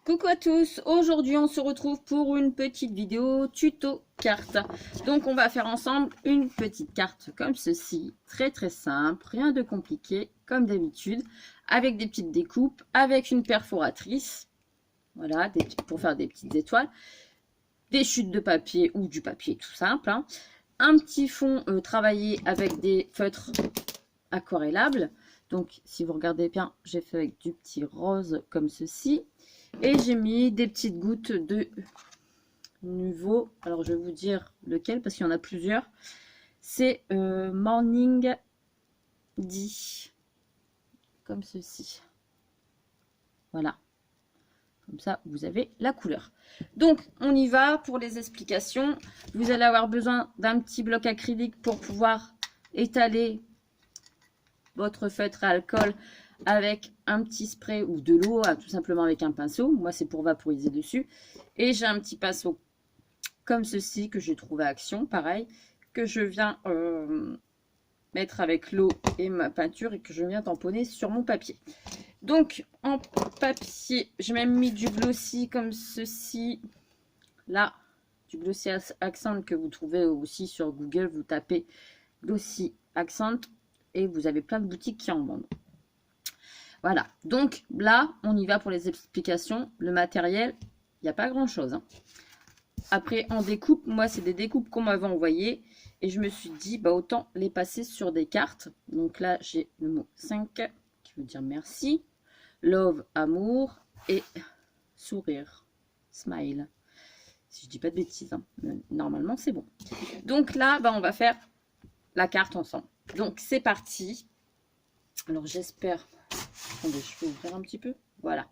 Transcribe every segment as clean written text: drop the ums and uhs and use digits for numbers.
Coucou à tous, aujourd'hui on se retrouve pour une petite vidéo tuto carte. Donc on va faire ensemble une petite carte comme ceci, très simple, rien de compliqué comme d'habitude, avec des petites découpes, avec une perforatrice, voilà, pour faire des petites étoiles, des chutes de papier ou du papier tout simple, hein. Un petit fond travaillé avec des feutres aquarellables. Donc si vous regardez bien, j'ai fait avec du petit rose comme ceci. Et j'ai mis des petites gouttes de Nuvo. Alors, je vais vous dire lequel parce qu'il y en a plusieurs. C'est Morning Dew. Comme ceci. Voilà. Comme ça, vous avez la couleur. Donc, on y va pour les explications. Vous allez avoir besoin d'un petit bloc acrylique pour pouvoir étaler votre feutre à alcool avec un petit spray ou de l'eau, tout simplement avec un pinceau. Moi, c'est pour vaporiser dessus. Et j'ai un petit pinceau comme ceci que j'ai trouvé à Action, pareil, que je viens mettre avec l'eau et ma peinture et que je viens tamponner sur mon papier. Donc, en papier, j'ai même mis du glossy comme ceci. Là, du glossy accent que vous trouvez aussi sur Google. Vous tapez glossy accent et vous avez plein de boutiques qui en vendent. Voilà, donc là, on y va pour les explications. Le matériel, il n'y a pas grand-chose, hein. Après, en découpe, moi, c'est des découpes qu'on m'avait envoyées. Et je me suis dit, bah, autant les passer sur des cartes. Donc là, j'ai le mot 5 qui veut dire merci. Love, amour. Et sourire, smile. Si je dis pas de bêtises, hein. Normalement, c'est bon. Donc là, bah, on va faire la carte ensemble. Donc, c'est parti. Alors, j'espère... Attendez, je vais ouvrir un petit peu. Voilà.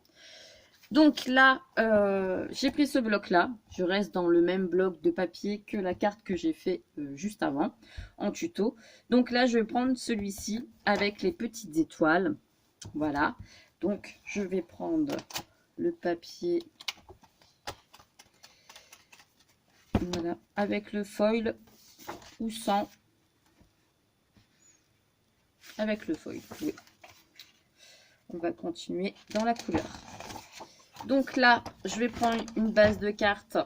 Donc là, j'ai pris ce bloc-là. Je reste dans le même bloc de papier que la carte que j'ai fait juste avant, en tuto. Donc là, je vais prendre celui-ci avec les petites étoiles. Voilà. Donc, je vais prendre le papier. Voilà. Avec le foil ou sans. Avec le foil, oui. On va continuer dans la couleur. Donc là, je vais prendre une base de cartes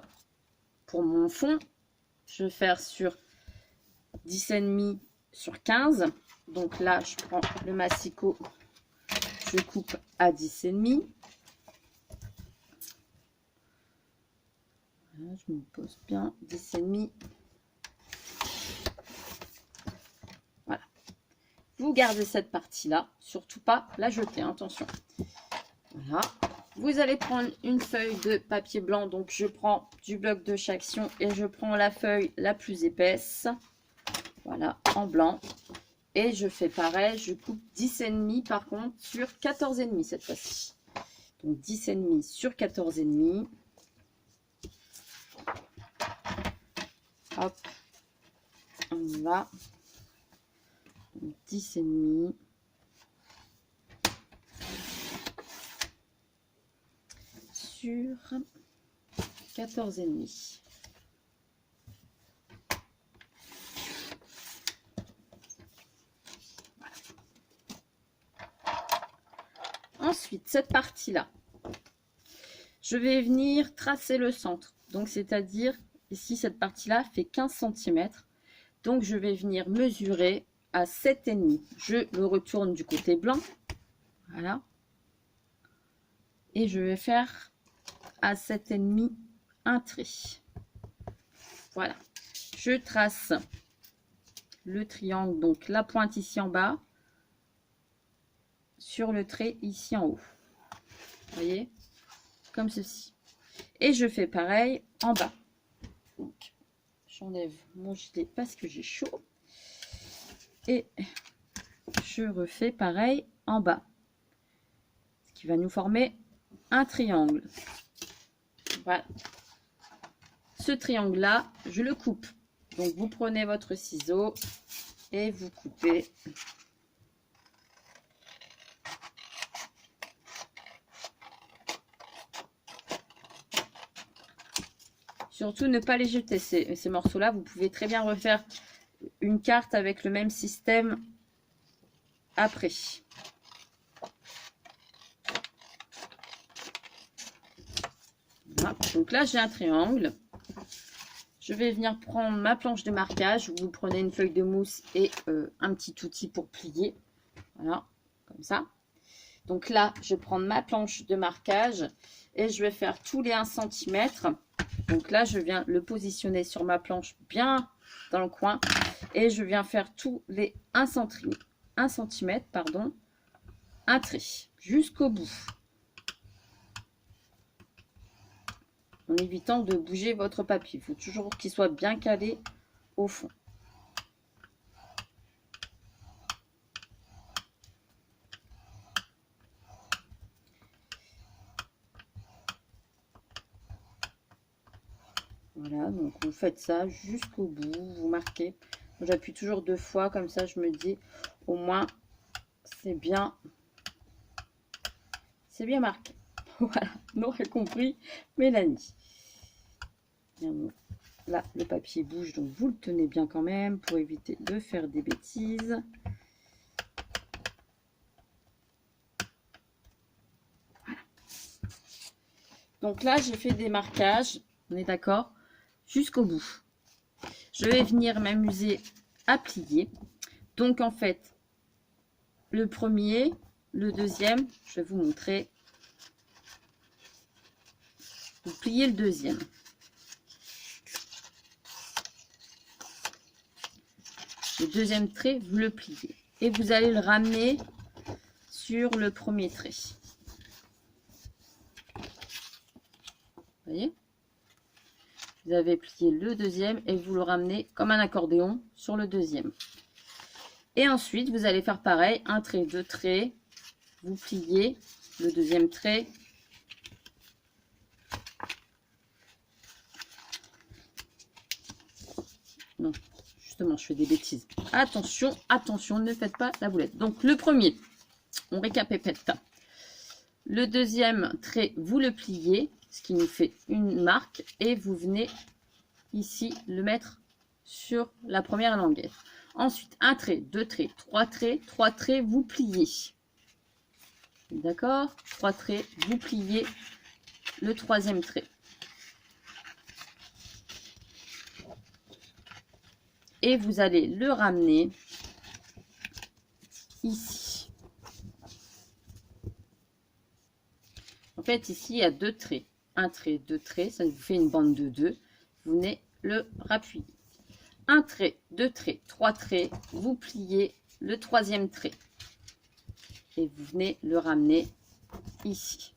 pour mon fond. Je vais faire sur 10,5 sur 15. Donc là, je prends le massicot, je coupe à 10,5. Voilà, je me pose bien, 10,5. Voilà. Vous gardez cette partie-là, surtout pas la jeter, hein, attention. Voilà. Vous allez prendre une feuille de papier blanc, donc je prends du bloc de Chaction et je prends la feuille la plus épaisse, voilà, en blanc. Et je fais pareil, je coupe 10,5 par contre sur 14,5 cette fois-ci. Donc 10,5 sur 14,5. Hop, on y va. 10,5. Sur 14,5. Voilà. Ensuite, cette partie-là, je vais venir tracer le centre. Donc, c'est-à-dire, ici, cette partie-là fait 15 cm. Donc, je vais venir mesurer à 7,5. Je le retourne du côté blanc. Voilà. Et je vais faire à 7,5 un trait. Voilà. Je trace le triangle, donc la pointe ici en bas, sur le trait ici en haut. Vous voyez? Comme ceci. Et je fais pareil en bas. Donc, j'enlève mon gilet parce que j'ai chaud. Et je refais pareil en bas. Ce qui va nous former un triangle. Voilà. Ce triangle-là, je le coupe. Donc, vous prenez votre ciseau et vous coupez. Surtout, ne pas les jeter, ces morceaux-là. Vous pouvez très bien refaire une carte avec le même système après. Voilà. Donc là, j'ai un triangle. Je vais venir prendre ma planche de marquage. Vous prenez une feuille de mousse et un petit outil pour plier. Voilà, comme ça. Donc là, je vais prendre ma planche de marquage et je vais faire tous les 1 cm. Donc là, je viens le positionner sur ma planche bien dans le coin. Et je viens faire tous les 1 cm, pardon, un trait jusqu'au bout. En évitant de bouger votre papier. Il faut toujours qu'il soit bien calé au fond. Voilà, donc vous faites ça jusqu'au bout, vous marquez. J'appuie toujours 2 fois, comme ça je me dis au moins c'est bien marqué. Voilà, on aurait compris Mélanie. Là, le papier bouge, donc vous le tenez bien quand même pour éviter de faire des bêtises. Voilà. Donc là, j'ai fait des marquages, on est d'accord, jusqu'au bout. Je vais venir m'amuser à plier. Donc en fait, le premier, le deuxième, je vais vous montrer. Vous pliez le deuxième. Le deuxième trait, vous le pliez. Et vous allez le ramener sur le premier trait. Vous voyez? Vous avez plié le deuxième et vous le ramenez comme un accordéon sur le deuxième. Et ensuite, vous allez faire pareil, un trait, 2 traits, vous pliez le deuxième trait. Non, justement, je fais des bêtises. Attention, attention, ne faites pas la boulette. Donc, le premier, on récapépète. Le deuxième trait, vous le pliez, ce qui nous fait une marque. Et vous venez ici le mettre sur la première languette. Ensuite, un trait, 2 traits, 3 traits, vous pliez. D'accord? 3 traits, vous pliez le troisième trait. Et vous allez le ramener ici. En fait, ici, il y a 2 traits. Un trait, 2 traits, ça vous fait une bande de 2. Vous venez le rappuyer. Un trait, 2 traits, 3 traits, vous pliez le troisième trait. Et vous venez le ramener ici.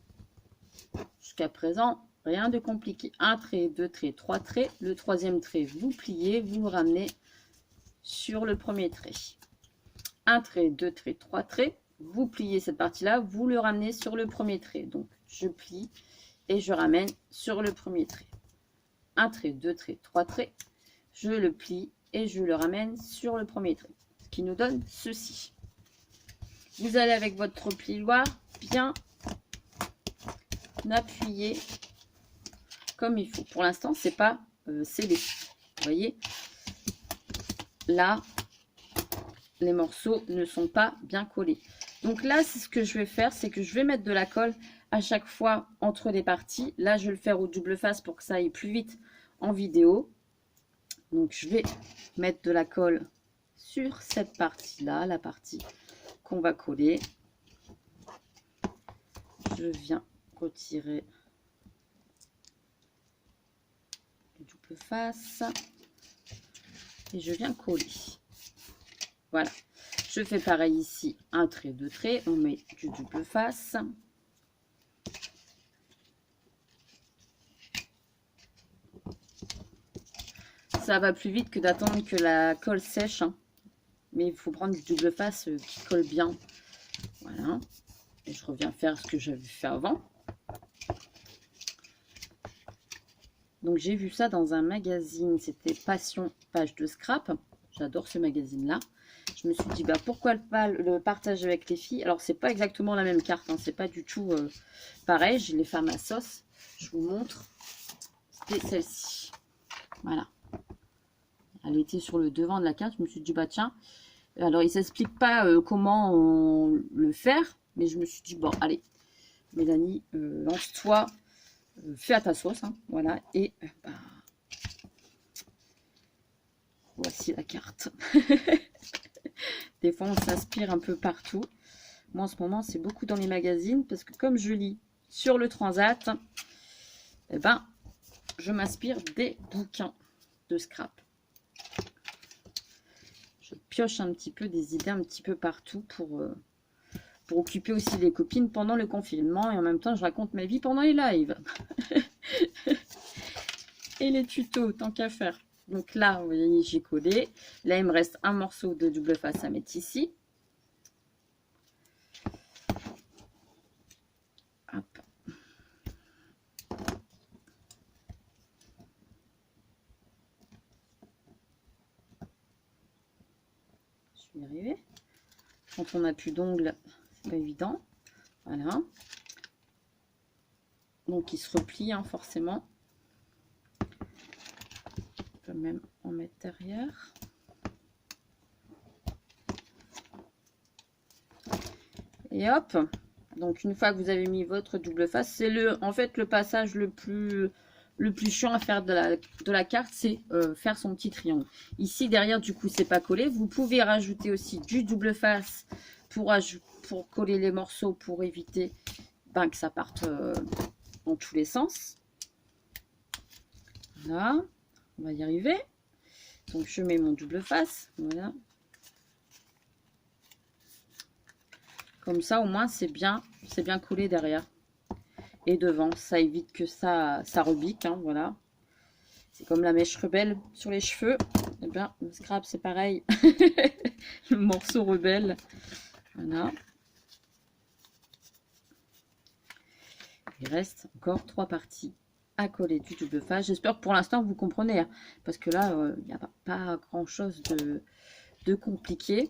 Jusqu'à présent, rien de compliqué. Un trait, 2 traits, 3 traits. Le troisième trait, vous pliez, vous le ramenez sur le premier trait. Un trait, 2 traits, 3 traits. Vous pliez cette partie-là, vous le ramenez sur le premier trait. Donc, je plie et je ramène sur le premier trait. Un trait, 2 traits, 3 traits. Je le plie et je le ramène sur le premier trait. Ce qui nous donne ceci. Vous allez avec votre plioir bien appuyer comme il faut. Pour l'instant, c'est pas scellé. Vous voyez, là, les morceaux ne sont pas bien collés. Donc là, c'est ce que je vais faire, c'est que je vais mettre de la colle à chaque fois entre les parties. Là, je vais le faire au double face pour que ça aille plus vite en vidéo. Donc, je vais mettre de la colle sur cette partie-là, la partie qu'on va coller. Je viens retirer le double face et je viens coller. Voilà. Je fais pareil ici, un trait, 2 traits, on met du double face. Ça va plus vite que d'attendre que la colle sèche, hein. Mais il faut prendre du double face qui colle bien. Voilà. Et je reviens faire ce que j'avais fait avant. Donc j'ai vu ça dans un magazine, c'était Passion, page de scrap. J'adore ce magazine-là. Je me suis dit, bah, pourquoi pas le partager avec les filles. Alors, c'est pas exactement la même carte, hein, c'est pas du tout pareil. Je l'ai fait à ma sauce. Je vous montre. C'était celle-ci. Voilà. Elle était sur le devant de la carte. Je me suis dit, bah tiens. Alors, il ne s'explique pas comment le faire. Mais je me suis dit, bon, allez, Mélanie, lance-toi. fais à ta sauce, hein, voilà, et bah, voici la carte. Des fois, on s'inspire un peu partout. Moi, en ce moment, c'est beaucoup dans les magazines, parce que comme je lis sur le Transat, eh ben, je m'inspire des bouquins de scrap. Je pioche un petit peu des idées un petit peu partout pour occuper aussi les copines pendant le confinement. Et en même temps, je raconte ma vie pendant les lives. Et les tutos, tant qu'à faire. Donc là, vous voyez, j'ai collé. Là, il me reste un morceau de double face à mettre ici. Hop. Je vais y arriver. Quand on n'a plus d'ongles, c'est pas évident. Voilà. Donc, il se replie, hein, forcément. Je peux même en mettre derrière. Et hop. Donc, une fois que vous avez mis votre double face, c'est en fait le passage le plus chiant à faire de la carte, c'est faire son petit triangle. Ici, derrière, du coup, c'est pas collé. Vous pouvez rajouter aussi du double face pour coller les morceaux, pour éviter que ça parte dans tous les sens. Voilà, on va y arriver. Donc, je mets mon double face, voilà. Comme ça, au moins, c'est bien collé derrière. Et devant, ça évite que ça rebique, hein, voilà. C'est comme la mèche rebelle sur les cheveux. Eh bien, le scrap, c'est pareil. Le morceau rebelle. Voilà. Il reste encore 3 parties à coller du double face. J'espère que pour l'instant, vous comprenez. Hein, parce que là, il n'y a pas grand-chose de compliqué.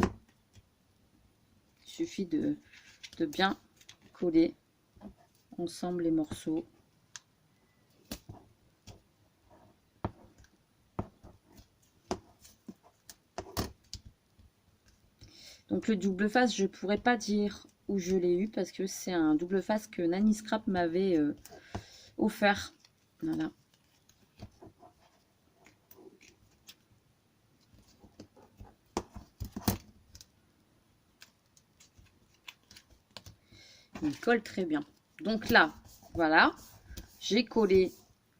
Il suffit de bien coller ensemble les morceaux. Donc le double face, je ne pourrais pas dire où je l'ai eu parce que c'est un double face que Nanny Scrap m'avait offert. Voilà. Il colle très bien. Donc là, voilà, j'ai collé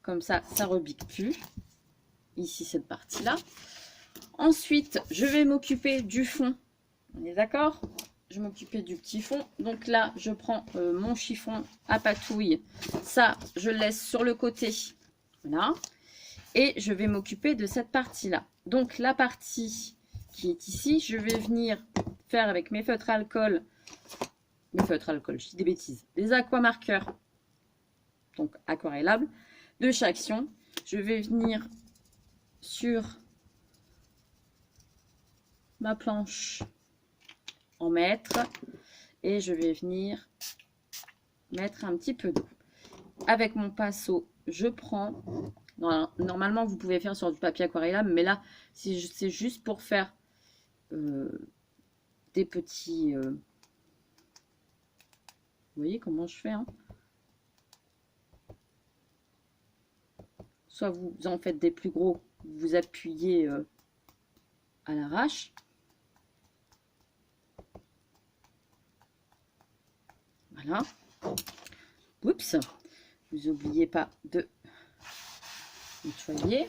comme ça rebique plus. Ici, cette partie-là. Ensuite, je vais m'occuper du fond. On est d'accord? Je vais m'occuper du petit fond. Donc là, je prends mon chiffon à patouille. Ça, je le laisse sur le côté. Voilà. Et je vais m'occuper de cette partie-là. Donc la partie qui est ici, je vais venir faire avec mes feutres alcool. Mes feutres alcool, je dis des bêtises. Les aquamarqueurs, donc aquarellables, de chaque action. Je vais venir sur ma planche en mettre et je vais venir mettre un petit peu d'eau. Avec mon pinceau, je prends, normalement vous pouvez faire sur du papier aquarellable, mais là c'est juste pour faire des petits, vous voyez comment je fais, hein. Soit vous en faites des plus gros, vous appuyez à l'arrache. Voilà. Oups. Vous n'oubliez pas de nettoyer.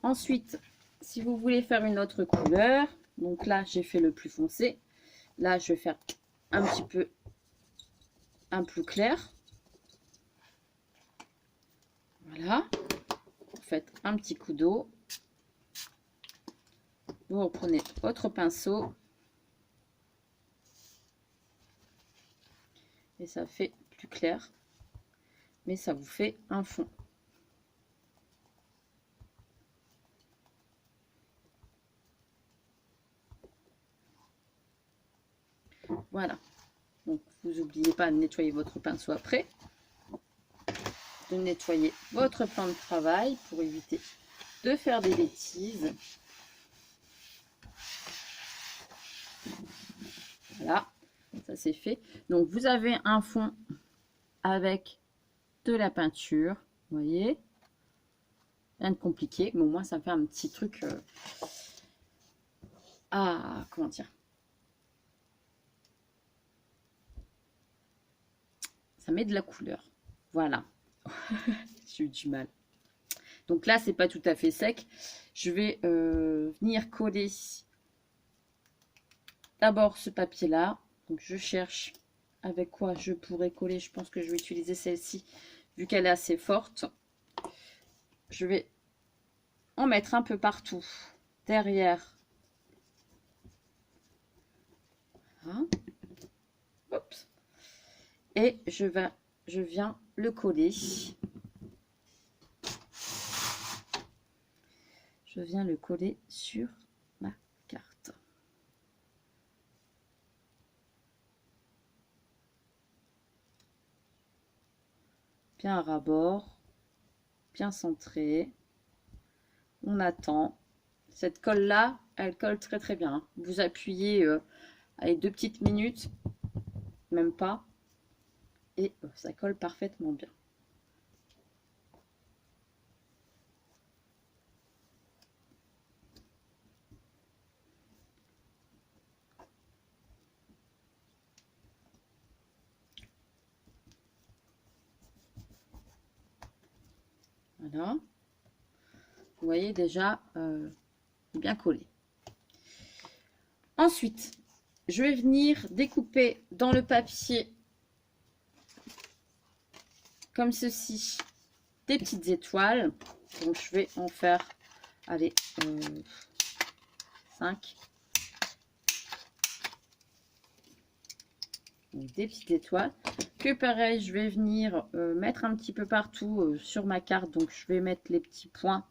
Ensuite, si vous voulez faire une autre couleur, donc là, j'ai fait le plus foncé. Là, je vais faire un petit peu un plus clair. Voilà. Vous faites un petit coup d'eau. Vous reprenez votre pinceau. Et ça fait plus clair. Mais ça vous fait un fond. Voilà. Donc, vous n'oubliez pas de nettoyer votre pinceau après. De nettoyer votre plan de travail pour éviter de faire des bêtises. Voilà, ça c'est fait. Donc, vous avez un fond avec de la peinture. Vous voyez, rien de compliqué, mais au moins ça fait un petit truc comment dire, ça met de la couleur. Voilà. J'ai eu du mal. Donc là, c'est pas tout à fait sec. Je vais venir coller d'abord ce papier-là. Donc je cherche avec quoi je pourrais coller. Je pense que je vais utiliser celle-ci, vu qu'elle est assez forte. Je vais en mettre un peu partout derrière. Voilà. Oups. Et je viens le coller. Je viens le coller sur ma carte. Bien à ras-bord, bien centré. On attend. Cette colle-là, elle colle très très bien. Vous appuyez avec 2 petites minutes, même pas, et ça colle parfaitement bien. Voilà. Vous voyez déjà bien collé. Ensuite, je vais venir découper dans le papier comme ceci des petites étoiles. Donc je vais en faire, allez, 5. Donc, des petites étoiles que pareil, je vais venir mettre un petit peu partout sur ma carte. Donc je vais mettre les petits points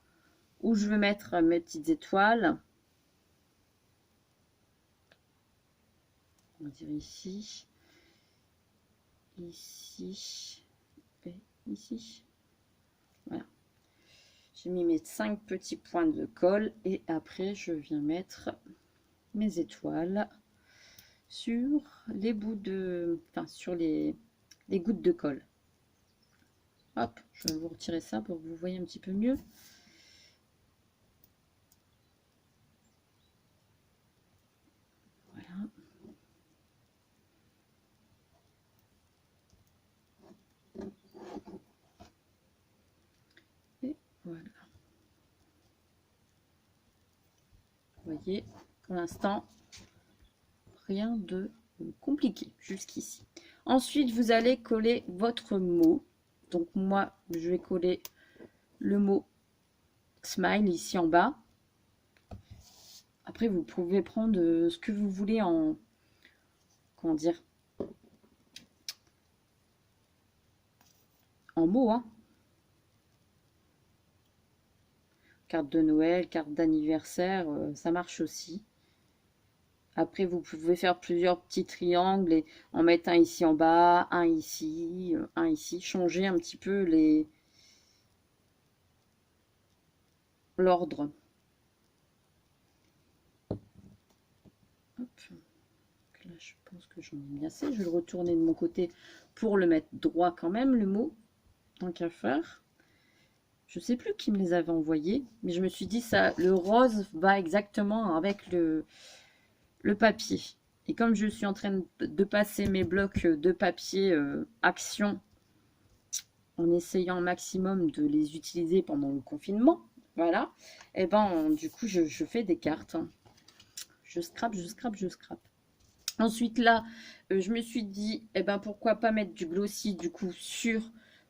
où je veux mettre mes petites étoiles. On va dire ici, ici et ici. Voilà. J'ai mis mes 5 petits points de colle et après je viens mettre mes étoiles sur les bouts de, enfin sur les gouttes de colle. Hop, je vais vous retirer ça pour que vous voyez un petit peu mieux. Voilà. Et voilà. Vous voyez, pour l'instant, rien de compliqué jusqu'ici. Ensuite, vous allez coller votre mot. Donc moi, je vais coller le mot smile ici en bas. Après, vous pouvez prendre ce que vous voulez en, comment dire, en mots, hein. Carte de Noël, carte d'anniversaire, ça marche aussi. Après, vous pouvez faire plusieurs petits triangles et en mettre un ici en bas, un ici, un ici. Changer un petit peu l'ordre. Là, je pense que j'en ai mis assez. Je vais le retourner de mon côté pour le mettre droit quand même, le mot. Tant qu'à faire. Je sais plus qui me les avait envoyés, mais je me suis dit ça, le rose va exactement avec le papier. Et comme je suis en train de passer mes blocs de papier action, en essayant au maximum de les utiliser pendant le confinement, voilà, et ben du coup je fais des cartes. Je scrape, je scrape, je scrape. Ensuite là, je me suis dit, eh ben pourquoi pas mettre du glossy du coup sur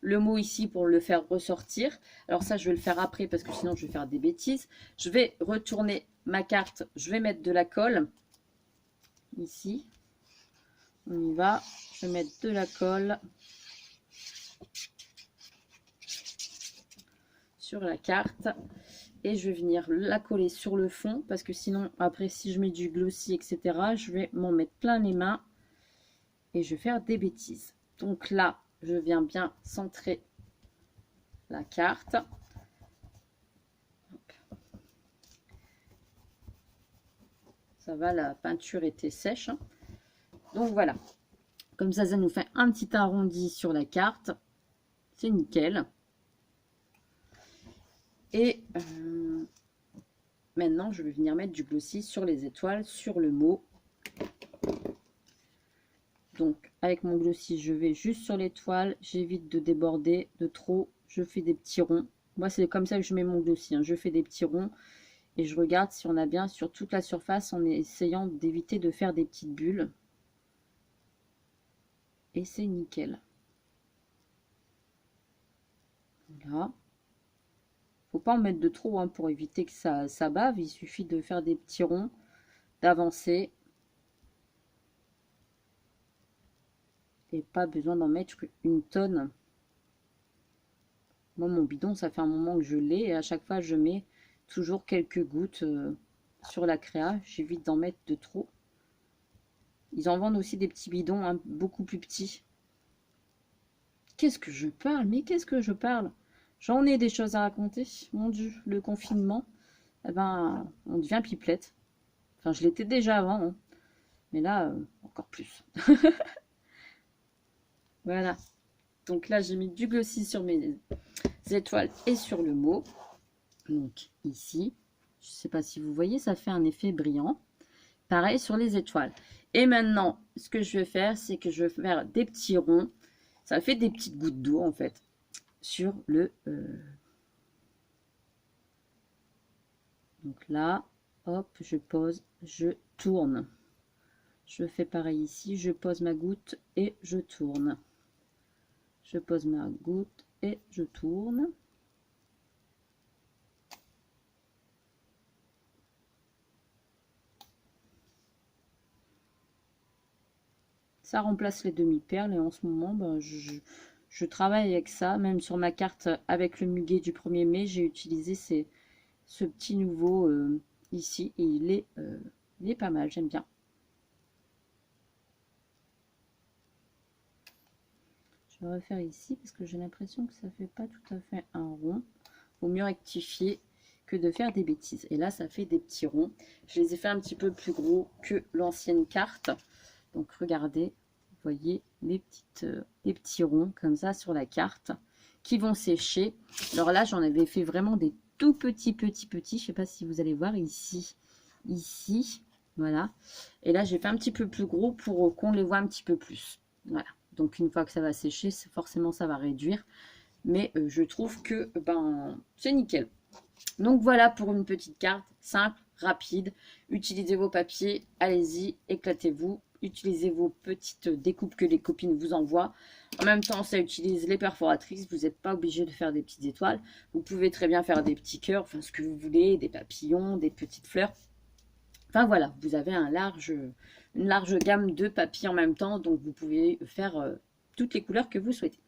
le mot ici pour le faire ressortir. Alors ça, je vais le faire après parce que sinon je vais faire des bêtises. Je vais retourner ma carte, je vais mettre de la colle ici. On y va, je vais mettre de la colle sur la carte et je vais venir la coller sur le fond parce que sinon après si je mets du glossy etc, je vais m'en mettre plein les mains et je vais faire des bêtises. Donc là, je viens bien centrer la carte. Hop. Ça va, la peinture était sèche, hein. Donc voilà, comme ça nous fait un petit arrondi sur la carte. c'est nickel. Et maintenant, je vais venir mettre du glossy sur les étoiles, sur le mot. Donc, avec mon glossy, je vais juste sur l'étoile. J'évite de déborder de trop. Je fais des petits ronds. Moi, c'est comme ça que je mets mon glossy. Hein. Je fais des petits ronds et je regarde si on a bien sur toute la surface en essayant d'éviter de faire des petites bulles. Et c'est nickel. Voilà. Faut pas en mettre de trop hein, pour éviter que ça bave. Il suffit de faire des petits ronds, d'avancer. Et pas besoin d'en mettre une tonne. Moi, mon bidon, ça fait un moment que je l'ai. Et à chaque fois, je mets toujours quelques gouttes sur la créa. J'évite d'en mettre de trop. Ils en vendent aussi des petits bidons hein, beaucoup plus petits. Qu'est-ce que je parle? Mais qu'est-ce que je parle? J'en ai des choses à raconter. Mon Dieu, le confinement, eh ben, on devient pipelette. Enfin, je l'étais déjà avant. Hein. Mais là, encore plus. Voilà. Donc là, j'ai mis du glossy sur mes étoiles et sur le mot. Donc ici, je ne sais pas si vous voyez, ça fait un effet brillant. Pareil sur les étoiles. Et maintenant, ce que je vais faire, c'est que je vais faire des petits ronds. Ça fait des petites gouttes d'eau en fait sur le... Donc là, hop, je pose, je tourne. Je fais pareil ici, je pose ma goutte et je tourne. Je pose ma goutte et je tourne. Ça remplace les demi-perles et en ce moment, ben, je travaille avec ça. Même sur ma carte avec le muguet du 1er mai, j'ai utilisé ce petit nouveau ici et il est pas mal, j'aime bien. Je vais refaire ici parce que j'ai l'impression que ça fait pas tout à fait un rond. Vaut mieux rectifier que de faire des bêtises. Et là, ça fait des petits ronds. Je les ai fait un petit peu plus gros que l'ancienne carte. Donc, regardez, vous voyez les petits ronds comme ça sur la carte qui vont sécher. Alors là, j'en avais fait vraiment des tout petits. Je ne sais pas si vous allez voir ici. Voilà. Et là, j'ai fait un petit peu plus gros pour qu'on les voit un petit peu plus. Voilà. Donc, une fois que ça va sécher, forcément, ça va réduire. Mais je trouve que c'est nickel. Donc, voilà pour une petite carte simple, rapide. Utilisez vos papiers, allez-y, éclatez-vous. Utilisez vos petites découpes que les copines vous envoient. En même temps, ça utilise les perforatrices. Vous n'êtes pas obligé de faire des petites étoiles. Vous pouvez très bien faire des petits cœurs, enfin ce que vous voulez, des papillons, des petites fleurs. Enfin voilà, vous avez une large gamme de papiers en même temps. Donc, vous pouvez faire toutes les couleurs que vous souhaitez.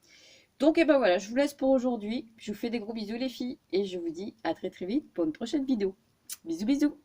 Donc, et ben voilà, je vous laisse pour aujourd'hui. Je vous fais des gros bisous les filles. Et je vous dis à très très vite pour une prochaine vidéo. Bisous, bisous.